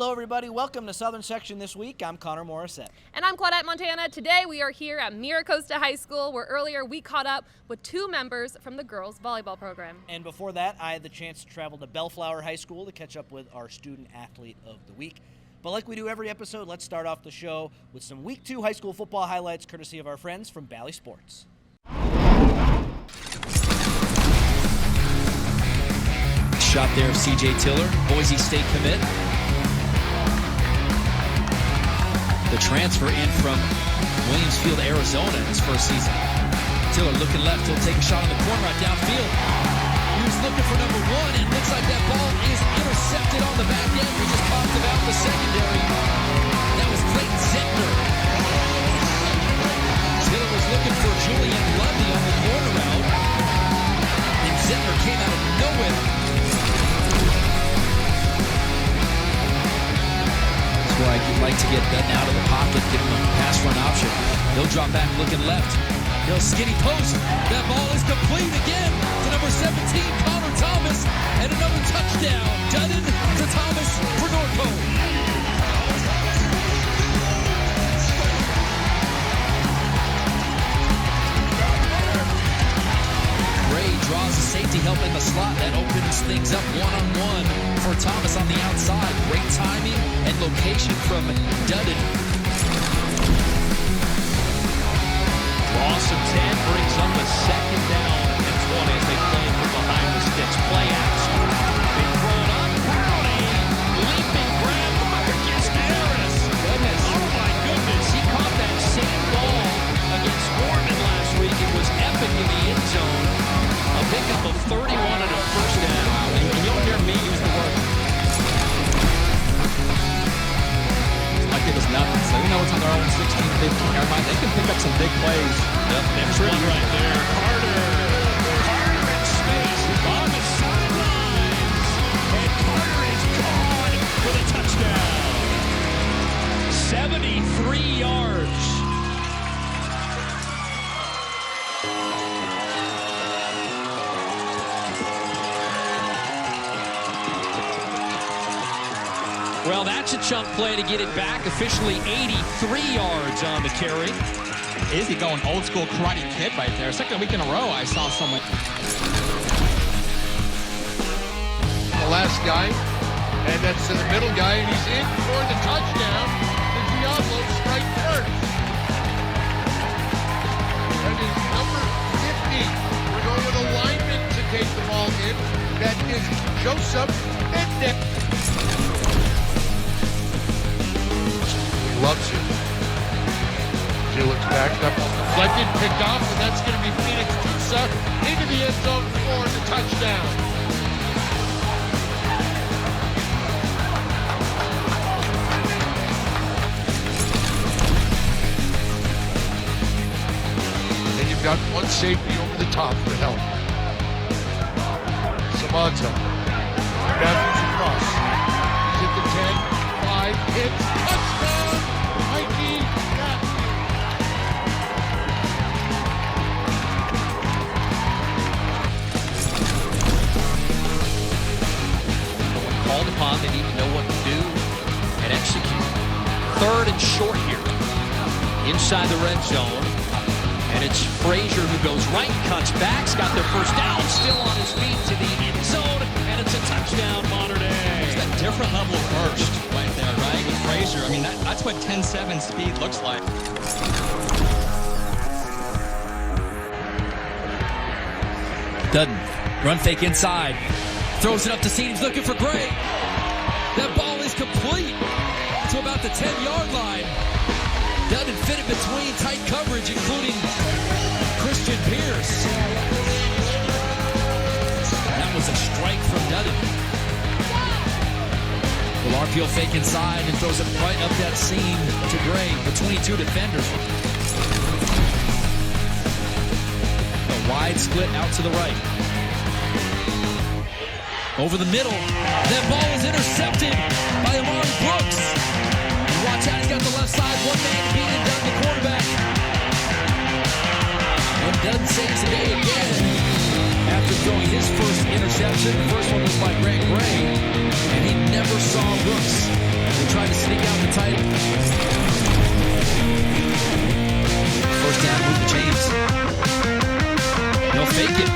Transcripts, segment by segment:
Hello, everybody. Welcome to Southern Section this week. I'm Connor Morissette. And I'm Claudette Montana. Today we are here at Mira, Costa High School, where earlier we caught up with two members from the girls' volleyball program. And before that, I had the chance to travel to Bellflower High School to catch up with our student athlete of the week. But like we do every episode, let's start off the show with some Week 2 high school football highlights courtesy of our friends from Bally Sports. Shot there of C.J. Tiller, Boise State commit. The transfer in from Williamsfield, Arizona in his first season. Tiller looking left, he'll take a shot on the corner right downfield. He was looking for number one, and looks like that ball is intercepted on the back end. We just popped it out the secondary. That was Clayton Zentner. Tiller was looking for Julian Lundy on the corner route, and Zentner came out of nowhere. Where I'd like to get Dutton out of the pocket, give him a pass run option. He'll drop back looking left. He'll skinny post. That ball is complete again to number 17, Connor Thomas, and another touchdown. Dutton to Thomas for Norco. Gray draws a safety help in the slot. That opens things up one-on-one for Thomas on the outside. Great timing and location from Dutton. Loss of 10 brings up a second down and 20 as they play from behind the sticks. Play action. Big thrown up. Brownie. Leaping grab. Marcus Harris. Goodness. Oh my goodness. He caught that same ball against Gorman last week. It was epic in the end zone. A pickup of 31 and a first down. And you'll hear me use the word. Like it was nothing. So even though it's on their own 16, 15 yard line, they can pick up some big plays. Yep, next one right there. Carter in space on the sidelines. And Carter is gone for the touchdown. 73 yards. Well, that's a chunk play to get it back. Officially 83 yards on the carry. Izzy going old school Karate Kid right there. Second week in a row I saw someone. The last guy, and that's to the middle guy, and he's in for the touchdown. The Diablo strike first. That is number 50. We're going with a lineman to take the ball in. That is Joseph Mendick. Loves it. She looks back up, deflected, picked off, and that's going to be Phoenix Tusa into the end zone for the touchdown. And you've got one safety over the top for help. Samanta. Matthews across. He's at the 10, 5, hits, touchdown! Mikey Matthews. When called upon, they need to know what to do and execute. Third and short here. Inside the red zone. And it's Frazier who goes right and cuts back. He's got their first down. Still on his feet to the end zone. And it's a touchdown, Modern Day. It's that different level of burst right there, right? With Frazier. I mean, that's what 10-7 speed looks like. Dutton, run fake inside. Throws it up to Seed. He's looking for Gray. That ball is complete to about the 10-yard line. Dutton fit it between tight coverage, including Christian Pierce. That was a strike from Dutton. Well, RPO fake inside and throws it right up that seam to Gray between two defenders. A wide split out to the right. Over the middle. That ball is intercepted by Amari Brooks. Watch out, he's got the left side. One man beating Dutton, the quarterback. And Dutton saves the day again after throwing his first interception. The first one was by Greg Gray, and he never saw Brooks They tried to sneak out the title. First down, move to James. They'll fake it.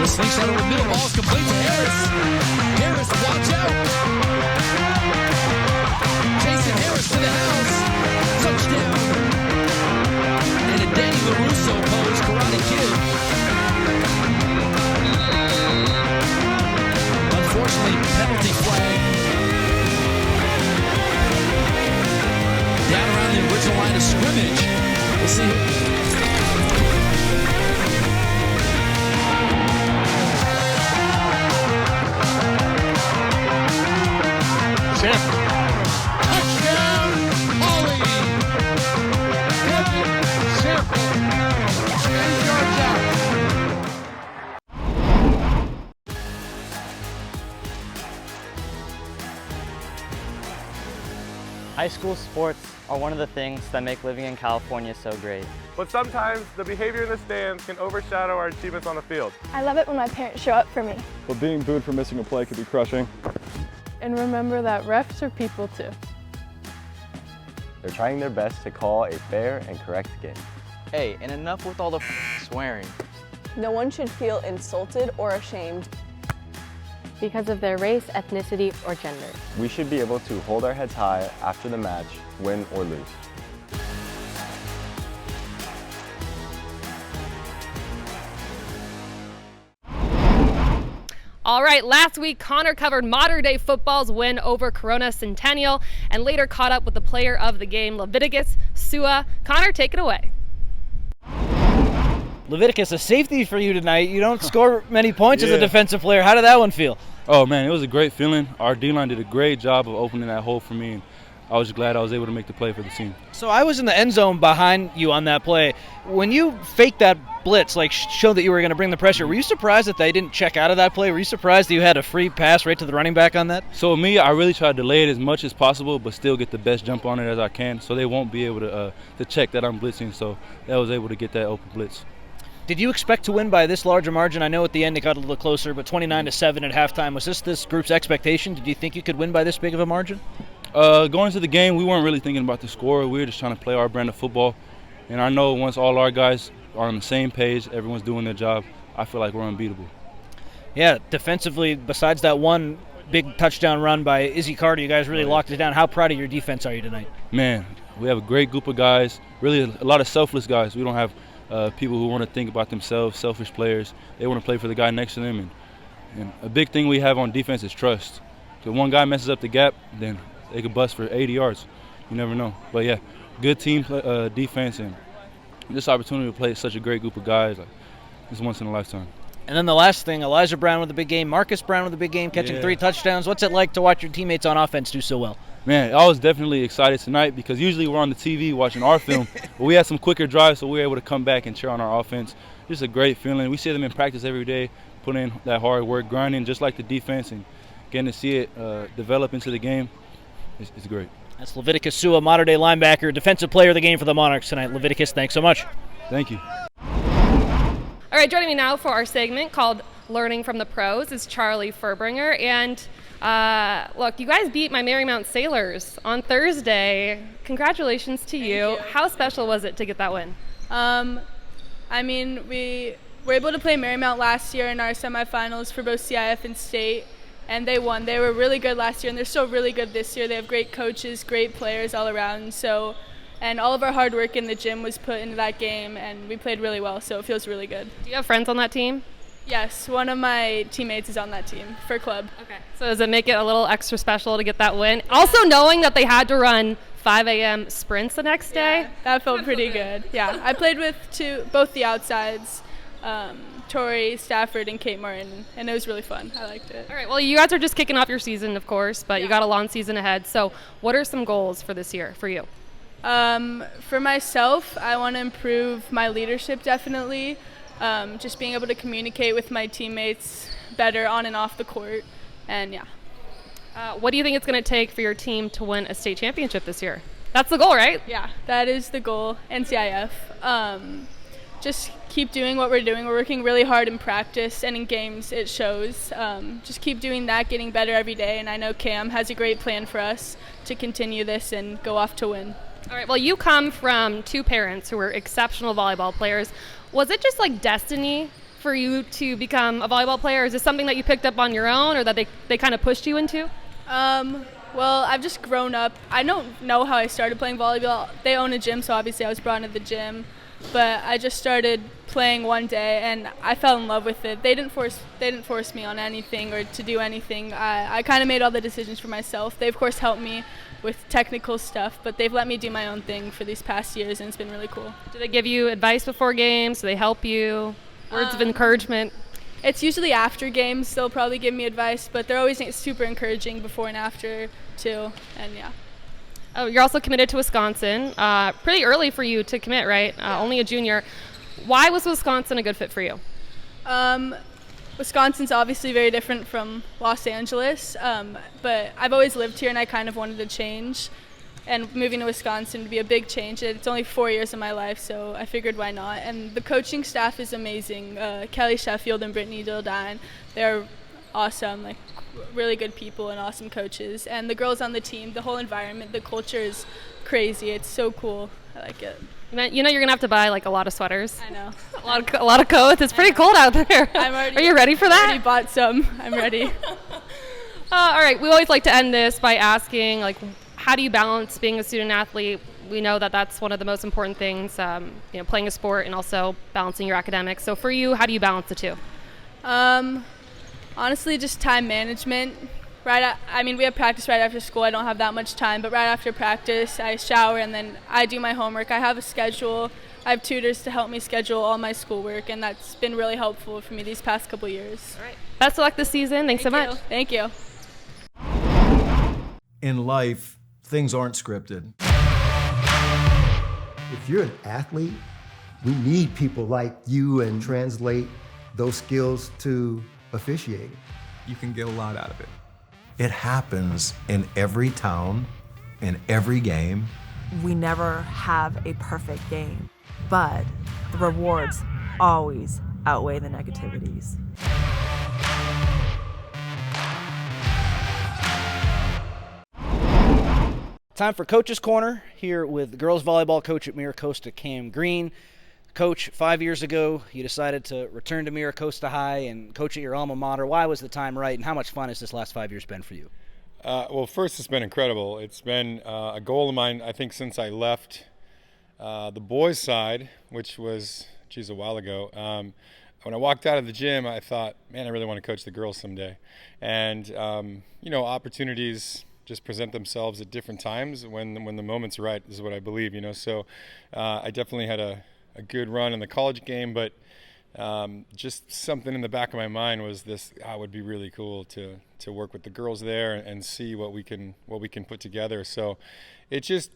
The slingshot over the middle, ball's complete to Harris. Harris, watch out. Jason Harris to the house. Touchdown. And a Danny LaRusso pose, Karate Kid. Unfortunately, penalty flag. Down around the original line of scrimmage. We'll see. Touchdown, Holly! Kevin Sample. 10 yards out. High school sports are one of the things that make living in California so great. But sometimes the behavior in the stands can overshadow our achievements on the field. I love it when my parents show up for me. But being booed for missing a play could be crushing. And remember that refs are people too. They're trying their best to call a fair and correct game. Hey, and enough with all the swearing. No one should feel insulted or ashamed because of their race, ethnicity, or gender. We should be able to hold our heads high after the match, win or lose. All right, last week, Connor covered Modern Day Football's win over Corona Centennial and later caught up with the player of the game, Leviticus Sua. Connor, take it away. Leviticus, a safety for you tonight. You don't score many points as a defensive player. How did that one feel? Oh, man, it was a great feeling. Our D-line did a great job of opening that hole for me, and I was just glad I was able to make the play for the team. So I was in the end zone behind you on that play. When you faked that blitz, like showed that you were going to bring the pressure, were you surprised that they didn't check out of that play? Were you surprised that you had a free pass right to the running back on that? So me, I really tried to delay it as much as possible, but still get the best jump on it as I can, so they won't be able to check that I'm blitzing, so I was able to get that open blitz. Did you expect to win by this large a margin? I know at the end it got a little closer, but 29-7 at halftime. Was this group's expectation? Did you think you could win by this big of a margin? Going into the game, we weren't really thinking about the score. We were just trying to play our brand of football. And I know once all our guys are on the same page, everyone's doing their job, I feel like we're unbeatable. Yeah, defensively, besides that one big touchdown run by Izzy Carter, you guys really locked it down. How proud of your defense are you tonight? Man, we have a great group of guys, really a lot of selfless guys. We don't have people who want to think about themselves, selfish players. They want to play for the guy next to them. And a big thing we have on defense is trust. So if one guy messes up the gap, then they could bust for 80 yards. You never know. But, yeah, good team defense, and this opportunity to play such a great group of guys, like, it's once in a lifetime. And then the last thing, Elijah Brown with a big game, Marcus Brown with a big game, catching 3 touchdowns. What's it like to watch your teammates on offense do so well? Man, I was definitely excited tonight because usually we're on the TV watching our film, but we had some quicker drives, so we were able to come back and cheer on our offense. Just a great feeling. We see them in practice every day, putting in that hard work, grinding just like the defense, and getting to see it develop into the game. It's great. That's Leviticus Sua, modern-day linebacker, defensive player of the game for the Monarchs tonight. Leviticus, thanks so much. Thank you. All right, joining me now for our segment called Learning from the Pros is Charlie Fuerbringer. And look, you guys beat my Marymount Sailors on Thursday. Congratulations to you. How special was it to get that win? I mean, we were able to play Marymount last year in our semifinals for both CIF and state, and they won. They were really good last year, and they're still really good this year. They have great coaches, great players all around. And all of our hard work in the gym was put into that game, and we played really well, so it feels really good. Do you have friends on that team? Yes, one of my teammates is on that team for club. Okay. So does it make it a little extra special to get that win? Also knowing that they had to run 5 a.m. sprints the next day? That felt pretty good. Yeah, I played with both the outsides, Tori Stafford and Kate Martin, and it was really fun. I liked it. All right, well, you guys are just kicking off your season, of course, but you got a long season ahead. So what are some goals for this year for you? For myself, I want to improve my leadership, definitely. Just being able to communicate with my teammates better on and off the court, and yeah. What do you think it's going to take for your team to win a state championship this year? That's the goal, right? Yeah, that is the goal, NCIF. just keep doing what we're doing. We're working really hard in practice and in games. It shows. Just keep doing that, getting better every day. And I know Cam has a great plan for us to continue this and go off to win. All right, well, you come from two parents who were exceptional volleyball players. Was it just like destiny for you to become a volleyball player? Is this something that you picked up on your own or that they kind of pushed you into? Well, I've just grown up. I don't know how I started playing volleyball. They own a gym, so obviously I was brought into the gym. But I just started playing one day, and I fell in love with it. They didn't force me on anything or to do anything. I kind of made all the decisions for myself. They, of course, helped me with technical stuff, but they've let me do my own thing for these past years, and it's been really cool. Do they give you advice before games? Do they help you? Words of encouragement? It's usually after games. They'll probably give me advice, but they're always super encouraging before and after, too, and yeah. Oh, you're also committed to Wisconsin. Pretty early for you to commit, right? Only a junior. Why was Wisconsin a good fit for you? Wisconsin's obviously very different from Los Angeles, but I've always lived here and I kind of wanted to change. And moving to Wisconsin would be a big change. It's only 4 years of my life, so I figured why not. And the coaching staff is amazing. Kelly Sheffield and Brittany Dildine, they're awesome, like really good people and awesome coaches. And the girls on the team, the whole environment, the culture is crazy. It's so cool. I like it. You know you're gonna have to buy like a lot of sweaters. I know. a lot of coats. It's pretty cold out there. Are you ready for that? I already bought some. I'm ready. All right. We always like to end this by asking, like, how do you balance being a student athlete? We know that that's one of the most important things, playing a sport and also balancing your academics. So for you, how do you balance the two? Honestly, just time management. We have practice right after school. I don't have that much time, but right after practice, I shower and then I do my homework. I have a schedule. I have tutors to help me schedule all my schoolwork, and that's been really helpful for me these past couple years. All right. Best of luck this season. Thanks so much. Thank you. In life, things aren't scripted. If you're an athlete, we need people like you and translate those skills to officiating. You can get a lot out of it. It happens in every town, in every game. We never have a perfect game, but the rewards always outweigh the negativities. Time for Coach's Corner here with girls volleyball coach at Mira Costa, Cam Green. Coach, 5 years ago, you decided to return to Mira Costa High and coach at your alma mater. Why was the time right, and how much fun has this last 5 years been for you? Well, first, it's been incredible. It's been a goal of mine, I think, since I left the boys' side, which was, a while ago. When I walked out of the gym, I thought, man, I really want to coach the girls someday. And, opportunities just present themselves at different times when the moment's right, is what I believe, So I definitely had a good run in the college game, but just something in the back of my mind was this, it would be really cool to work with the girls there and see what we can put together. So I just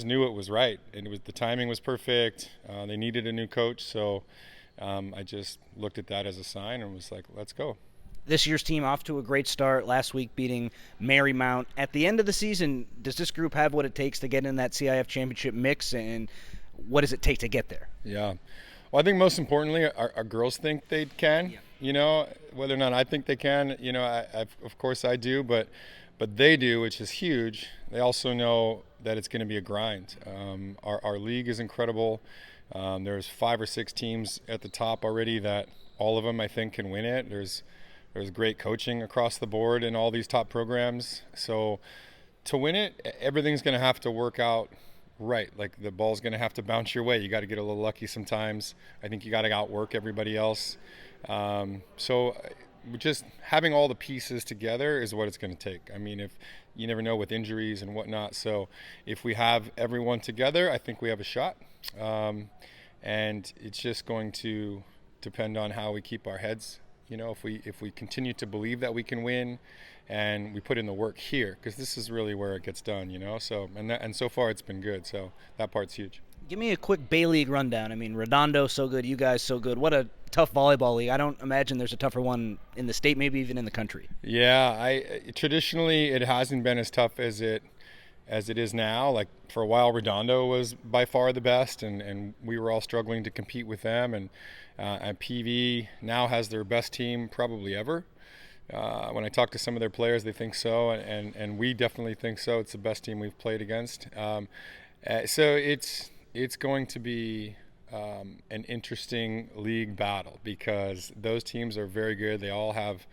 knew it was right, and the timing was perfect. They needed a new coach, so I just looked at that as a sign and was like, let's go. This year's team off to a great start last week, beating Marymount. At the end of the season, does this group have what it takes to get in that CIF championship mix, and what does it take to get there? Yeah. Well, I think most importantly, our girls think they can. Yeah. Whether or not I think they can, of course I do, but they do, which is huge. They also know that it's going to be a grind. Our league is incredible. There's 5 or 6 teams at the top already that all of them, I think, can win it. There's great coaching across the board in all these top programs. So to win it, everything's going to have to work out right. Like the ball's going to have to bounce your way. You got to get a little lucky sometimes. I think you got to outwork everybody else. So just having all the pieces together is what it's going to take. I mean, if you never know with injuries and whatnot. So if we have everyone together, I think we have a shot. And it's just going to depend on how we keep our heads. If we continue to believe that we can win, and we put in the work here, because this is really where it gets done. So and so far it's been good. So that part's huge. Give me a quick Bay League rundown. I mean, Redondo so good, you guys so good. What a tough volleyball league. I don't imagine there's a tougher one in the state, maybe even in the country. Yeah, traditionally it hasn't been as tough as it as it is now. Like for a while, Redondo was by far the best, and we were all struggling to compete with them. And PV now has their best team probably ever. When I talk to some of their players, they think so, and we definitely think so. It's the best team we've played against. So it's going to be an interesting league battle because those teams are very good. They all have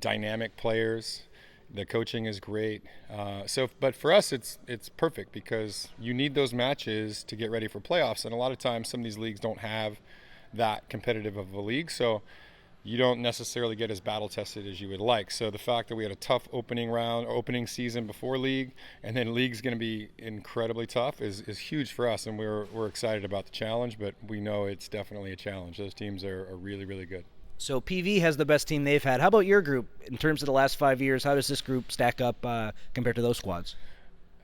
dynamic players. The coaching is great. But for us, it's perfect because you need those matches to get ready for playoffs. And a lot of times, some of these leagues don't have that competitive of a league. So you don't necessarily get as battle tested as you would like. So the fact that we had a tough opening season before league, and then league's going to be incredibly tough is huge for us. And we're excited about the challenge, but we know it's definitely a challenge. Those teams are really, really good. So PV has the best team they've had. How about your group in terms of the last 5 years? How does this group stack up compared to those squads?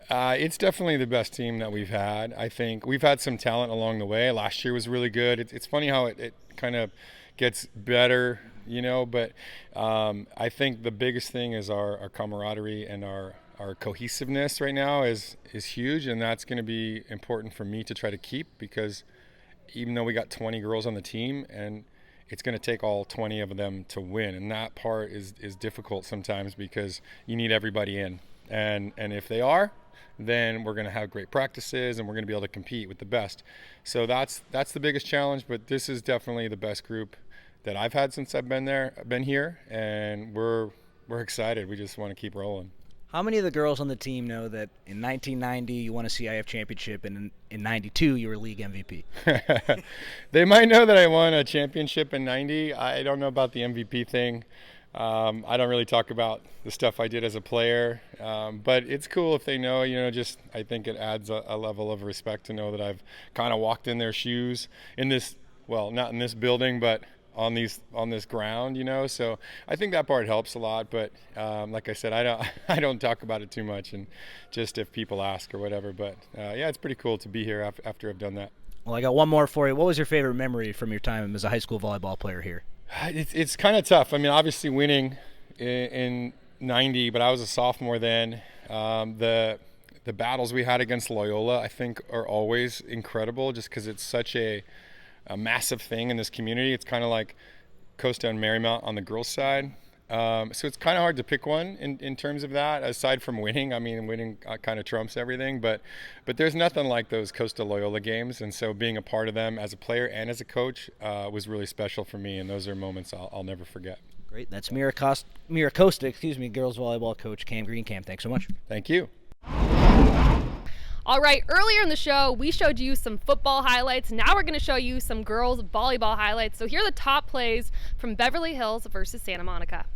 It's definitely the best team that we've had. I think we've had some talent along the way. Last year was really good. It's funny how it kind of gets better, but I think the biggest thing is our camaraderie and our cohesiveness right now is huge, and that's going to be important for me to try to keep because even though we got 20 girls on the team, and it's going to take all 20 of them to win, and that part is difficult sometimes because you need everybody in, and if they are, then we're going to have great practices and we're going to be able to compete with the best. So that's the biggest challenge, but this is definitely the best group that I've had since I've been here, and we're excited. We just want to keep rolling. How many of the girls on the team know that in 1990 you won a CIF championship and in 92 you were league MVP? They might know that I won a championship in 90. I don't know about the MVP thing. I don't really talk about the stuff I did as a player, but it's cool if they know, just I think it adds a level of respect to know that I've kind of walked in their shoes in this, well, not in this building, but on this ground, so I think that part helps a lot. But like I said, I don't talk about it too much, and just if people ask or whatever. But yeah, it's pretty cool to be here after I've done that. Well, I got one more for you. What was your favorite memory from your time as a high school volleyball player here? It's kind of tough. I mean, obviously winning in 90, but I was a sophomore then. The battles we had against Loyola, I think, are always incredible just because it's such a massive thing in this community. It's kind of like Costa and Marymount on the girls' side. So it's kind of hard to pick one in terms of that, aside from winning. I mean, winning kind of trumps everything, but there's nothing like those Costa Loyola games, and so being a part of them as a player and as a coach was really special for me, and those are moments I'll never forget. Great. That's Mira Costa, girls volleyball coach Cam Green. Cam, thanks so much. Thank you. All right, earlier in the show, we showed you some football highlights. Now we're going to show you some girls volleyball highlights. So here are the top plays from Beverly Hills versus Santa Monica.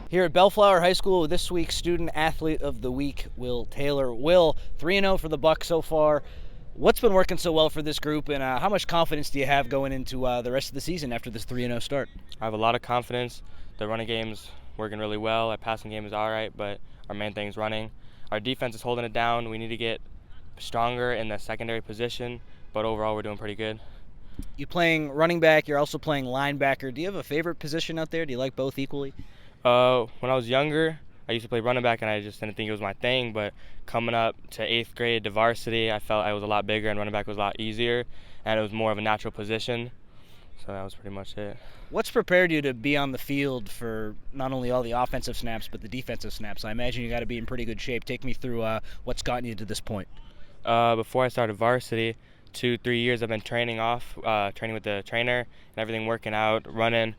Here at Bellflower High School with this week's Student Athlete of the Week, Will Taylor. Will, 3-0 for the Bucs so far. What's been working so well for this group, and how much confidence do you have going into the rest of the season after this 3-0 start? I have a lot of confidence. The running game's working really well. Our passing game is all right, but our main thing is running. Our defense is holding it down. We need to get stronger in the secondary position, but overall we're doing pretty good. You playing running back, you're also playing linebacker. Do you have a favorite position out there? Do you like both equally? When I was younger, I used to play running back, and I just didn't think it was my thing, but coming up to 8th grade to varsity, I felt I was a lot bigger and running back was a lot easier, and it was more of a natural position, so that was pretty much it. What's prepared you to be on the field for not only all the offensive snaps but the defensive snaps? I imagine you got to be in pretty good shape. Take me through what's gotten you to this point. Before I started varsity, 2-3 years I've been training with the trainer and everything, working out, running,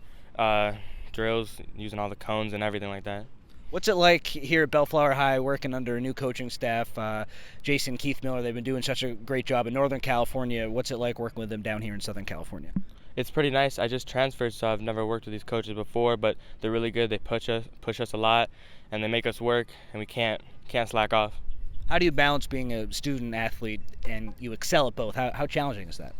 drills, using all the cones and everything like that. What's it like here at Bellflower High working under a new coaching staff, Jason, Keith Miller? They've been doing such a great job in Northern California. What's it like working with them down here in Southern California? It's pretty nice. I just transferred, so I've never worked with these coaches before, but they're really good. They push us a lot, and they make us work, and we can't slack off. How do you balance being a student athlete and you excel at both? How challenging is that?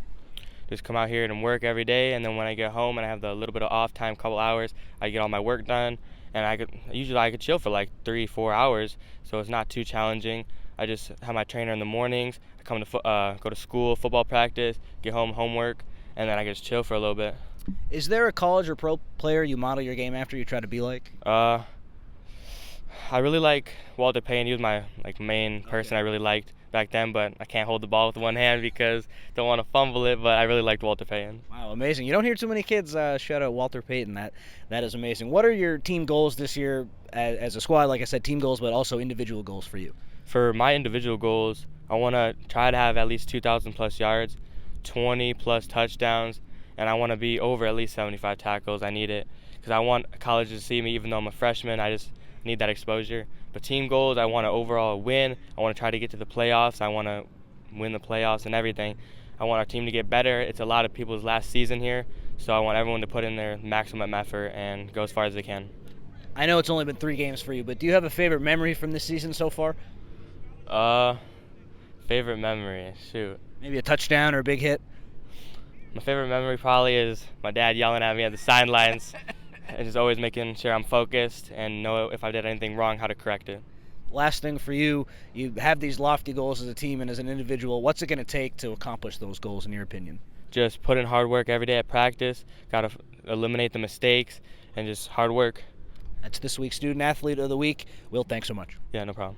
Just come out here and work every day, and then when I get home and I have the little bit of off time, couple hours, I get all my work done, and I could chill for like 3-4 hours, so it's not too challenging. I just have my trainer in the mornings. I come to go to school, football practice, get home, homework, and then I just chill for a little bit. Is there a college or pro player you model your game after, you try to be like? I really like Walter Payton. He was my main person I really liked back then, but I can't hold the ball with one hand because I don't want to fumble it, but I really liked Walter Payton. Wow, amazing. You don't hear too many kids shout out Walter Payton. That is amazing. What are your team goals this year as a squad? Like I said, team goals, but also individual goals for you. For my individual goals, I want to try to have at least 2,000 plus yards, 20 plus touchdowns, and I want to be over at least 75 tackles. I need it because I want colleges to see me. Even though I'm a freshman, I just need that exposure. But team goals, I want to overall win. I want to try to get to the playoffs. I want to win the playoffs and everything. I want our team to get better. It's a lot of people's last season here, so I want everyone to put in their maximum effort and go as far as they can. I know it's only been 3 games for you, but do you have a favorite memory from this season so far? Favorite memory, shoot. Maybe a touchdown or a big hit? My favorite memory probably is my dad yelling at me at the sidelines and just always making sure I'm focused and know if I did anything wrong, how to correct it. Last thing for you, you have these lofty goals as a team and as an individual. What's it going to take to accomplish those goals in your opinion? Just put in hard work every day at practice, got to eliminate the mistakes, and just hard work. That's this week's Student Athlete of the Week. Will, thanks so much. Yeah, no problem.